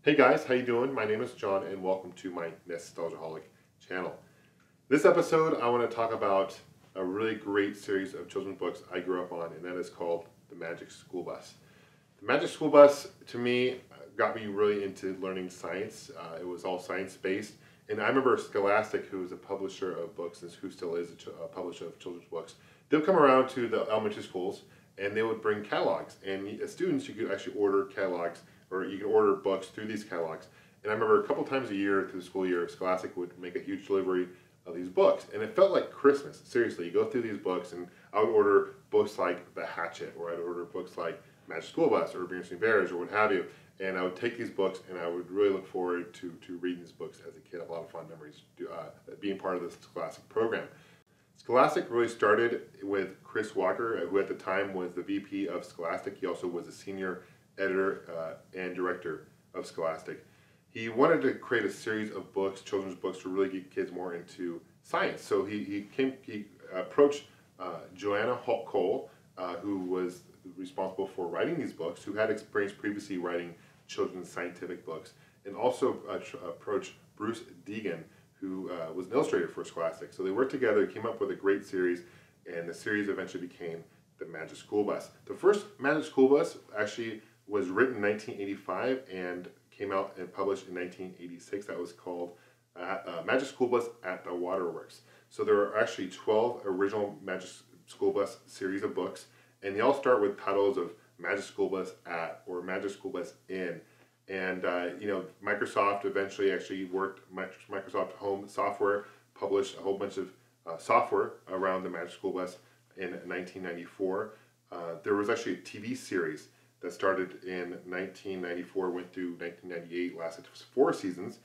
Hey guys, how you doing? My name is John and welcome to my NEStalgiaholic channel. This episode I want to talk about a really great series of children's books I grew up on, and that is called The Magic School Bus. The Magic School Bus, to me, got me really into learning science. It was all science-based, and I remember Scholastic, who was a publisher of books and who still is a publisher of children's books, they'll come around to the elementary schools and they would bring catalogs, and as students you could actually order catalogs, or you could order books through these catalogs. And I remember a couple times a year through the school year, Scholastic would make a huge delivery of these books, and it felt like Christmas. Seriously, you go through these books, and I would order books like The Hatchet, or I'd order books like Magic School Bus, or Bears and Bears, or what have you. And I would take these books, and I would really look forward to reading these books as a kid. I have a lot of fond memories being part of this Scholastic program. Scholastic really started with Chris Walker, who at the time was the VP of Scholastic. He also was a senior editor and director of Scholastic. He wanted to create a series of books, children's books, to really get kids more into science. So he approached Joanna Cole, who was responsible for writing these books, who had experience previously writing children's scientific books, and also approached Bruce Deegan, who was an illustrator for Scholastic. So they worked together, came up with a great series, and the series eventually became The Magic School Bus. The first Magic School Bus actually was written in 1985 and came out and published in 1986. That was called Magic School Bus at the Waterworks. So there are actually 12 original Magic School Bus series of books, and they all start with titles of Magic School Bus at or Magic School Bus in. And Microsoft eventually actually Microsoft Home Software published a whole bunch of software around the Magic School Bus in 1994. There was actually a TV series that started in 1994, went through 1998, lasted 4 seasons,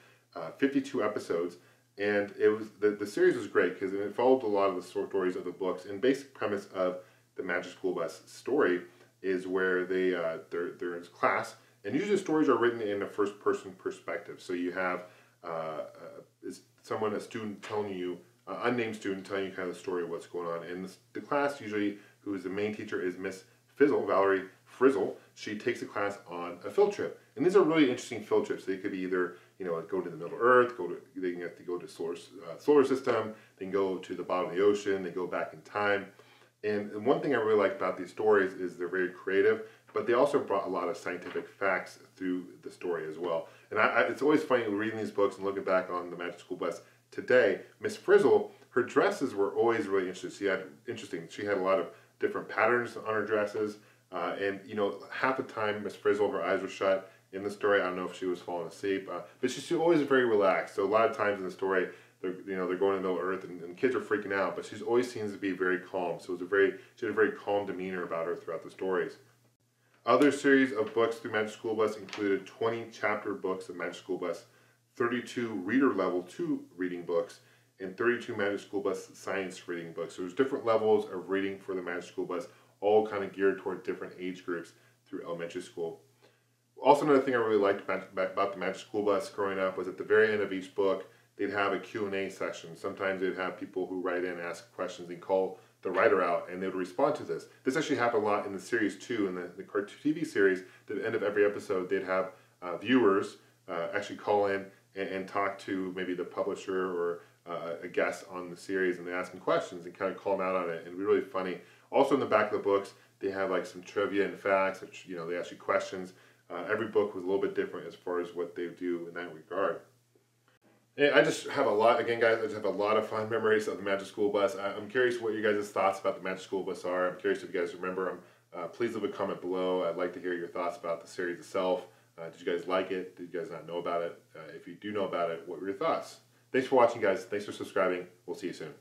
52 episodes, and it was the series was great because it followed a lot of the stories of the books. And basic premise of the Magic School Bus story is where they're in class. And usually the stories are written in a first-person perspective. So you have a student telling you, unnamed student telling you kind of the story of what's going on. And the class usually, who is the main teacher, is Miss Fizzle, Valerie Frizzle. She takes the class on a field trip. And these are really interesting field trips. They could be either, go to the middle of Earth, they can have to go to solar system, they can go to the bottom of the ocean, they go back in time. And one thing I really like about these stories is they're very creative, but they also brought a lot of scientific facts through the story as well. And it's always funny reading these books and looking back on the Magic School Bus today. Miss Frizzle, her dresses were always really interesting. She had a lot of different patterns on her dresses, and half the time Miss Frizzle, her eyes were shut. In the story, I don't know if she was falling asleep, but she's always very relaxed. So a lot of times in the story, they're going to the middle of Earth, and kids are freaking out, but she always seems to be very calm. So she had a very calm demeanor about her throughout the stories. Other series of books through Magic School Bus included 20 chapter books of Magic School Bus, 32 reader level 2 reading books, and 32 Magic School Bus science reading books. So there's different levels of reading for the Magic School Bus, all kind of geared toward different age groups through elementary school. Also, another thing I really liked about the Magic School Bus growing up was at the very end of each book, they'd have a Q&A section. Sometimes they'd have people who write in, ask questions, and call the writer out, and they would respond to this. This actually happened a lot in the series too. In the cartoon TV series, at the end of every episode, they'd have viewers actually call in and talk to maybe the publisher or a guest on the series, and they ask them questions and kind of call them out on it. And it'd be really funny. Also, in the back of the books, they have like some trivia and facts. Which, they ask you questions. Every book was a little bit different as far as what they do in that regard. And I just have a lot, again guys, I just have a lot of fun memories of the Magic School Bus. I'm curious what your guys' thoughts about the Magic School Bus are. I'm curious if you guys remember them. Please leave a comment below. I'd like to hear your thoughts about the series itself. Did you guys like it? Did you guys not know about it? If you do know about it, what were your thoughts? Thanks for watching, guys. Thanks for subscribing. We'll see you soon.